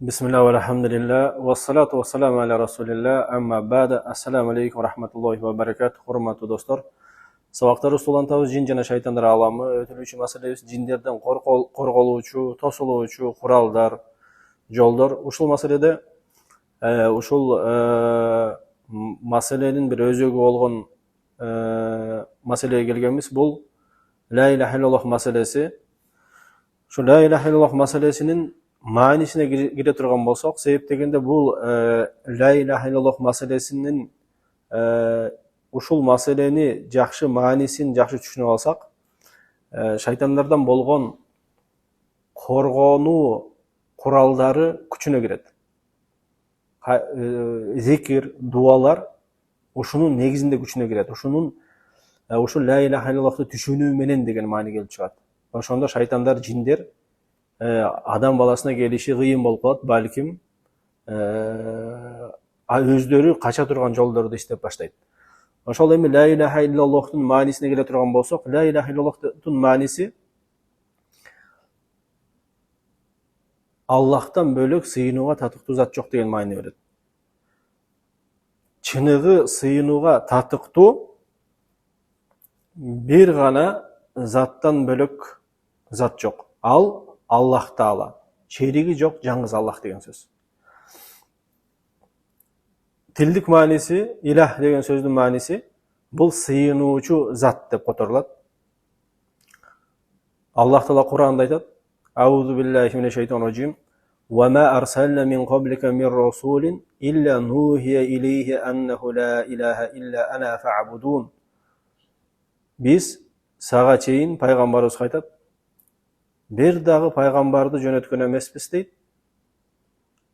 Bismillah wa alhamdulillah wa salatu wa salamu ala rasulillah amma ba'da. Assalamu alaikum wa rahmatullahi wa barakatuh. Hurmatly dostlar. Sabaqta Rasulullah jin жана шайтандар аламы өтүлүүчү маселебиз жиндерден корголуучу, тосулуучу куралдар, жолдор. Ушул маселеде ушул маселенин бир өзөгү болгон маселеге келгенбиз. Бул ла иляха иллаллах маселеси. Şu la ilahe illallah meselesinin manisine gire turgan bolsak, sebep degende bul la ilahe illallah meselesinin uşul meseleni jakşı manisin jakşı түшүнүп алсак, шайтандардан болгон коргонуу куралдары күчүнө кирет. Зикир, дуалар ушунун негизинде күчүнө кирет. Ушул ла ilahe illallahты түшүнүү менен деген маани келип чыгат. Ошондо шайтандар, жиндер адам баласына келиши кыйын болуп калат, балким өздөрү кача турган жолдорду иштеп баштайт. Ошол эми ла иляха иллаллахтын маанисине келе турган болсок, ла иляха иллаллахтын мааниси Аллахтан бөлөк сыйынууга татыктуу зат жок деген маани берет. Чыныгы сыйынууга татыктуу бир гана заттан бөлөк зат жок. Ал Аллах Таала. Шериги жок, жаңгыз Аллах деген сөз. Тилдик мааниси, илах деген сөздүн мааниси бул сыйынуучу зат деп которулат. Аллах Таала Кур'анда айтат: "Аузу биллахи минеш шайтанир раджим. Ва ма арсална мин qablika мин расулин илля нухия илейхи аннаху ла илаха илля ана фа'будун." Биз сага чейин пайгамбарыбызга айтат: бир дагы пайгамбарды жөнөткөн эмеспиз дейт.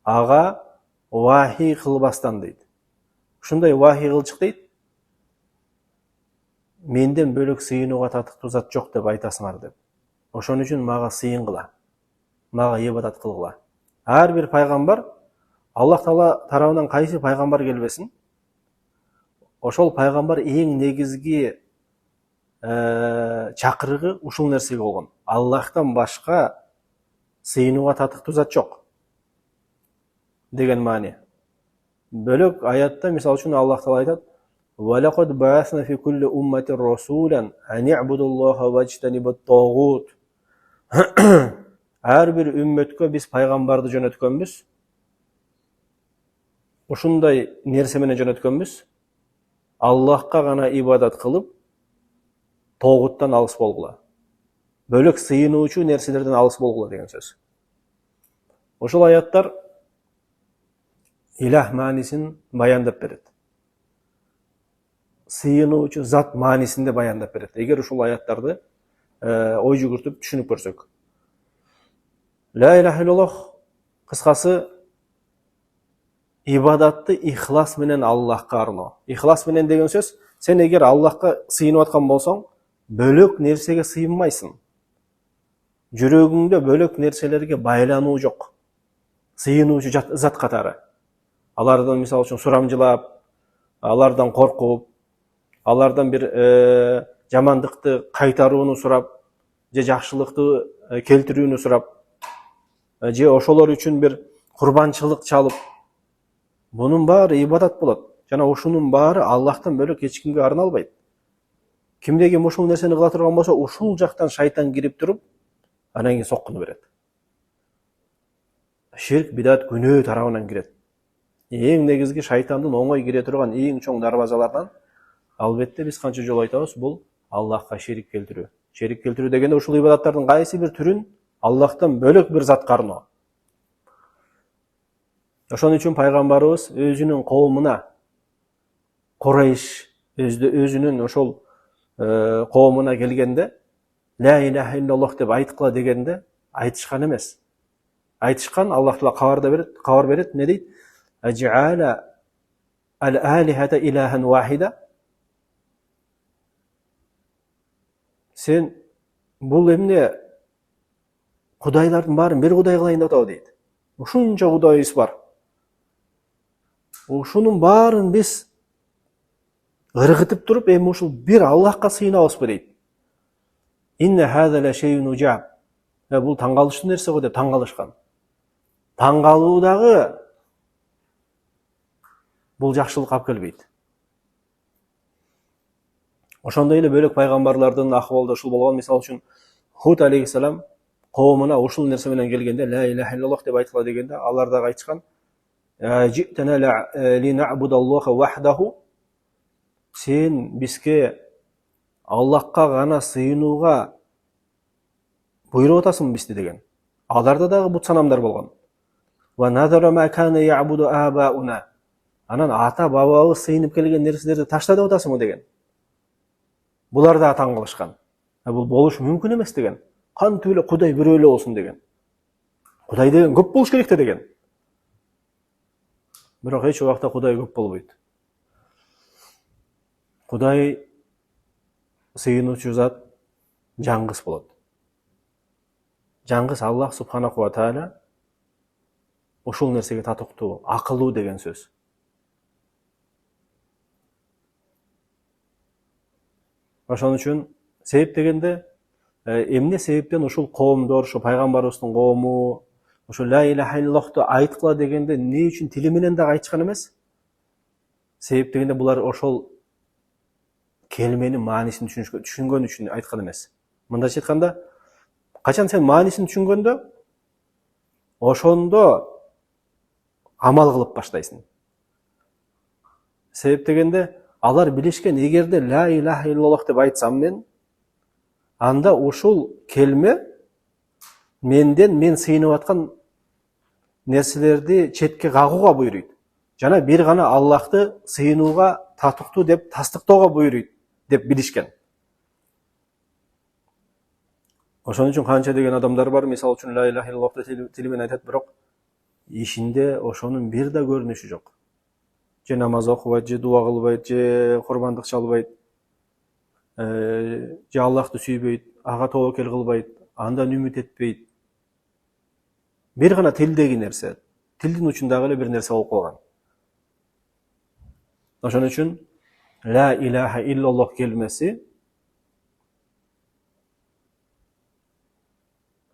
Ага вахий кылбастан дейт. Ушундай вахий кылчык дейт. Менден бөлөк сыйынууга татыктуу зат жок деп айтасыңар деп. Ошон үчүн мага сыйынгыла. Мага ибадат кылгыла. Ар бир пайгамбар Аллах Таала тарабынан кайсы пайгамбар келбесин, ошол пайгамбар эң негизги чакырыгы ушул нерсеге болгон. Аллахтан башка сыйынууга татыктуу зат жок деген маани. Бөлөк аятта мисал үчүн Аллах Таала айтат: "Ва лакад баасна фи кулли умматин расулан ан и'будуллаха ваджтанибут тагут." Ар бир үммөткө биз пайгамбарды жөнөткөнбүз. Ушундай нерсе менен жөнөткөнбүз. Аллахка гана ибадат кылып, тогуттан алыс болгула. Бөлөк сыйынуучу нерселерден алыс болгула деген сөз. Ошол аяттар илах маанисин баяндап берет. Сыйынуучу зат маанисинде баяндап берет. Эгер ушул аяттарды ой жүгүртүп түшүнүп көрсөк. Ла иляха иллаллах кыскасы ибадатты ихлас менен Аллахка арноо. Ихлас менен деген сөз, сен эгер Аллахка сыйынып аткан болсоң, бөлөк нерсеге сыйынмайсың. Жүрөгүңдө бөлөк нерселерге байлануу жок. Сыйынуучу зат катары. Алардан мисал үчүн сурамжылап, алардан коркуп, алардан бир жамандыкты кайтарууну сурап, же жакшылыкты келтирүүнү сурап, же ошолор үчүн бир курбанчылык чалып, бунун баары ибадат болот. Жана ушунун баары Аллахтан бөлөк эч кимге арналбайт. Кимде ким ушул нерсени кыла турган болсо, ушул жактан шайтан кирип туруп, анан кийин соккуну берет. Ширк, бидат, күнөө тарабынан кирет. Эң негизги шайтандын оңой кире турган эң чоң дарбазалардан, албетте биз канча жолу айтабыз, бул Аллахка ширик келтирүү. Ширик келтирүү дегенде ушул ибадаттардын кайсы бир түрүн Аллахтан бөлөк бир затка арноо. Ошон үчүн пайгамбарыбыз өзүнүн коомуна, Курайш өзүнүн ошол коомуна келгенде, ла иляха иллаллах деп айткыла дегенде айтышкан эмес. Айтышкан, Аллах Таала кабар берет, не дейт? Аж'ала ал-алихата илахан вахида. Сен бул эмне кудайлардын баарын бир кудай кылайын деп атабы дейт. Ушунча кудайыбыз бар. Ушунун баарын биз ыргытып туруп, эми ушул бир Аллахка сыйынабызбы дейт. Инна хаза ла шейун уджаб. Бул таң калыштуу нерсе го деп таң калышкан. таң калуу дагы бул жакшылыкка алып келбейт. Ошондой эле бөлөк пайгамбарлардын акыбалы да ушул болгон. Мисалы үчүн Худ алейхиссалам коомуна ушул нерсе менен келгенде, ла иляха иллаллах деп айткыла дегенде, алар дагы айтышкан: "Житана линабудаллаха вахдаху", сен бизге Аллахка гана сыйынууга буйруп атасың бизди деген. Аларда дагы бут санамдар болгон. Ва назара ма кана я'буду абауна. Анан ата бабабыз сыйынып келген нерселерди таштадып атасыңбы деген. Булар да таң калышкан. Бул болуш мүмкүн эмес деген. Кантип эле Кудай бирөө эле болсун деген. Кудай деген көп болуш керек деген. Бирок эч убакта Кудай көп болбойт. Кудай сыйынуучу зат жаңгыс болот. Жаңгыс Аллах субханаху ва тааля ушул нерсеге татыктуу, акылуу деген сөз. Ошон үчүн себеп дегенде эмне себептен ушул коомдор, ушу пайгамбарыбыздын коому ушу ла иляха иллаллахты айткыла дегенде эмне үчүн тили менен дагы айтышкан эмес? Себеп дегенде булар ошол келменин маанисин түшүнгөн үчүн айткан эмес. Мындайча айтканда, качан сен маанисин түшүнгөндө, ошондо амал кылып баштайсың. Себеп дегенде, алар билишкен, эгерде ла иляха иллаллах деп айтсам мен, анда ушул келме менден мен сыйынып аткан нерселерди четке кагууга буйруйт. Жана бир гана Аллахты сыйынууга татыктуу деп тастыктоого буйруйт деп билишкен. Ошон үчүн канча деген адамдар бар, мисалы үчүн ла иляха иллаллахты тили менен айтат, бирок ишинде ошонун бир да көрүнүшү жок. Же намаз окубайт, же дуа кылбайт, же курбандык чалбайт, же Аллахты сүйбөйт, ага тобокел кылбайт, андан үмүт этпейт. Бир гана тилдеги нерсе, тилдин учундагы эле бир нерсе болуп калган. Ошон үчүн ла иляха иллаллах келмеси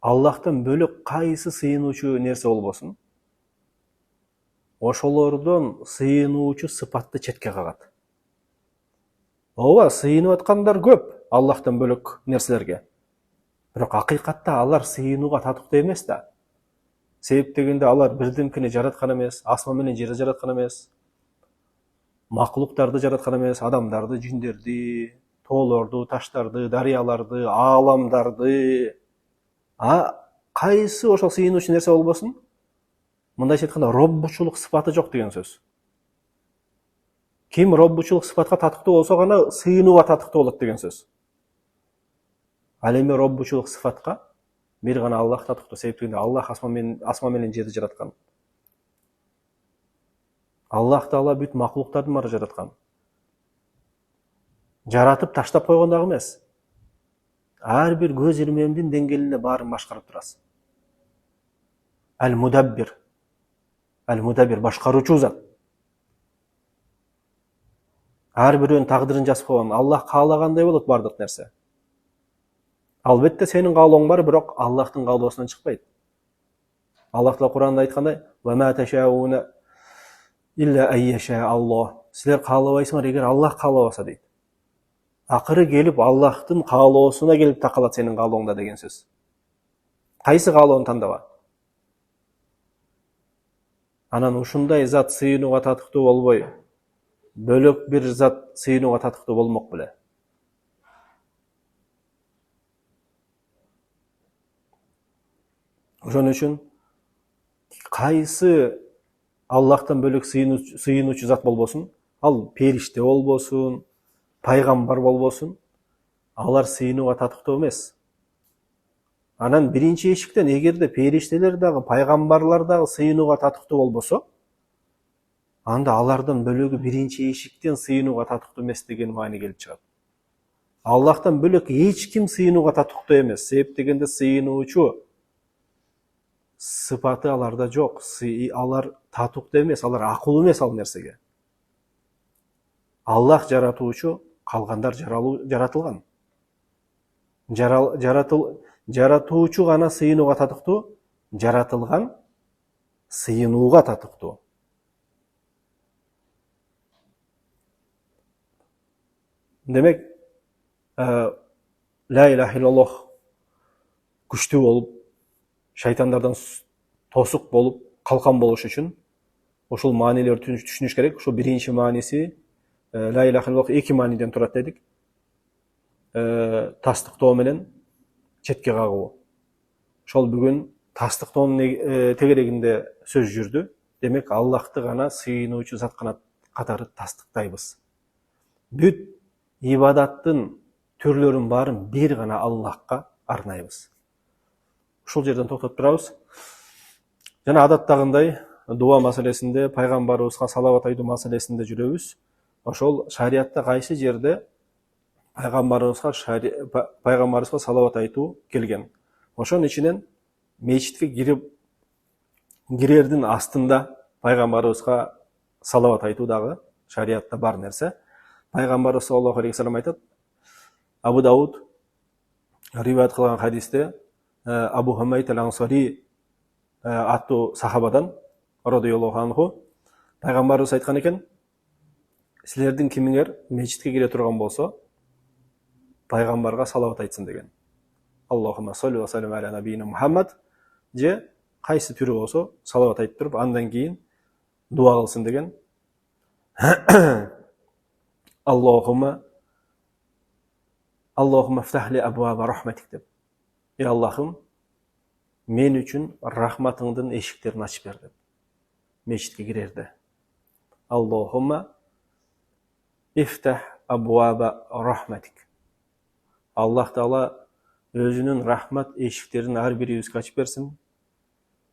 Аллахтан бөлөк кайсы сыйынуучу нерсе болбосун, ошолордон сыйынуучу сыпатты четке кагат. Ооба, сыйынып аткандар көп Аллахтан бөлөк нерселерге. Бирок акыйкатта алар сыйынууга татыктуу эмес да. Себеп дегенде алар бирдемкени жараткан эмес, асман менен жерди жараткан эмес, маклуктарды жараткан эмес, адамдарды, жиндерди, тоолорду, таштарды, дарыяларды, ааламдарды. Кайсы ошол сыйынуучу нерсе болбосун, мындайча айтканда роббучулук сыпаты жок деген сөз. Ким роббучулук сыпатка татыктуу болсо гана сыйынууга татыктуу болот деген сөз. Ал эми роббучулук сыфатка бир гана Аллах татыктуу. Себеп дегенде Аллах асман менен жерди жараткан. Аллах Таала бүт маклуктардын баарын жараткан. Жаратып таштап койгон дагы эмес. Ар бир көз ирмемдин деңгээлинде баарын башкарып турасыз. Ал-Мудаббир башкаруучу зат. Ар бирөөнүн тагдырын жазып койгон. Аллах каалагандай болот бардык нерсе. Албетте сенин каалооң бар, бирок Аллахтын каалоосунан чыкпайт. Аллах Таала Куранда айткандай: "Ва ма ташауна илля айяша Аллах". Силер каалабайсыңар, эгер Аллах каалабаса дейт. Акыры келип Аллахтын каалоосуна келип такалат сенин каалооңда деген сөз. Кайсы каалоону тандава? Анан ушундай зат сыйынууга татыктуу болбой, бөлөк бир зат сыйынууга татыктуу болмок беле. Ошон үчүн кайсы Аллахтан бөлөк сыйынуучу зат болбосун, ал периште болбосун, пайгамбар болбосун, алар сыйынууга татыктуу эмес. Анан биринчи эшиктен эгерде периштелер дагы, пайгамбарлар дагы сыйынууга татыктуу болбосо, анда алардан бөлөгү биринчи эшиктен сыйынууга татыктуу эмес деген маани келип чыгат. Аллахтан бөлөк эч ким сыйынууга татыктуу эмес. Себеп дегенде сыйынуучу сыпаты аларда жок. Алар татыктуу эмес, алар акыл эмес ал нерсеге. Аллах жаратуучу, калгандар жаратылган. Жаратуучу гана сыйынууга татыктуу, жаратылган сыйынууга татыктуу. Демек, ла илаха иллаллах күчтүү болуп, шайтандардан тосук болуп, калкан болуш үчүн ошол маанилерди түшүнүш керек. Ошол биринчи мааниси ла илаха иллаллах эки мааниден турат дедик. Тастыктоо менен четке кагуу. Ошол бүгүн тастыктоонун тегерегинде сөз жүрдү. Демек, Аллахты гана сыйынуучу зат катары тастыктайбыз. Бүт ибадаттын түрлөрүн баарын бир гана Аллахка арнайбыз. Ушул жерден токтоп турабыз. Жана адаттагындай дуа маселесинде, пайгамбарыбызга салават айтуу маселесинде жүрөбүз. Ошол шариатта кайсы жерде пайгамбарыбызга салават айтуу келген. Ошонун ичинен мечитке кирердин астында пайгамбарыбызга салават айтуу дагы шариатта бар нерсе. Пайгамбарыбыз саллаллаху алейхи вассалам айтат, Абу Дауд риваят кылган хадисте Абу Хамайт ал-Ансари аттуу сахабадан радиаллаху анху пайгамбарыбыз айткан экен, силердин кимиңер мечитке кире турган болсо, пайгамбарга салават айтсын деген. Аллахумма салли ва саллим аля набийина Мухаммад, же кайсы түрү болсо салават айтып туруп, андан кийин дуа кылсын деген. Аллахумма фтахли абуаба рахматик деп. Аллахым, мен үчүн рахматыңдын эшиктерин ачып бер деп. Мечитке кирерде. Аллахумма ифтах абуаба рахматик. Аллах Таала өзүнүн рахмат эшиктерин ар бирибизге ачып берсин.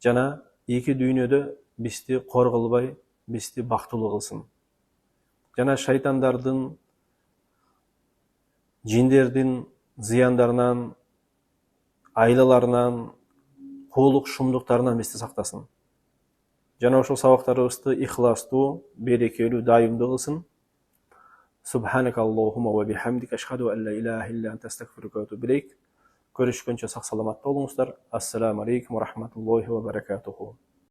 Жана эки дүйнөдө бизди кор кылбай, бизди бактылуу кылсын. Жана шайтандардын, жиндердин зыяндарынан, айлаларынан, куулук шумдуктарынан бизди сактасын. Жана ошол сабактарыбызды ихластуу, берекелүү, дайымдуу кылсын. Субханака Аллахумма ва бихамдика ашхаду ан ла илаха илля анта астагфирука ва атубу илейк. Көрүшкөнчө сак саламатта болуңуздар. Ассаламу алейкум ва рахматуллахи ва баракатуху.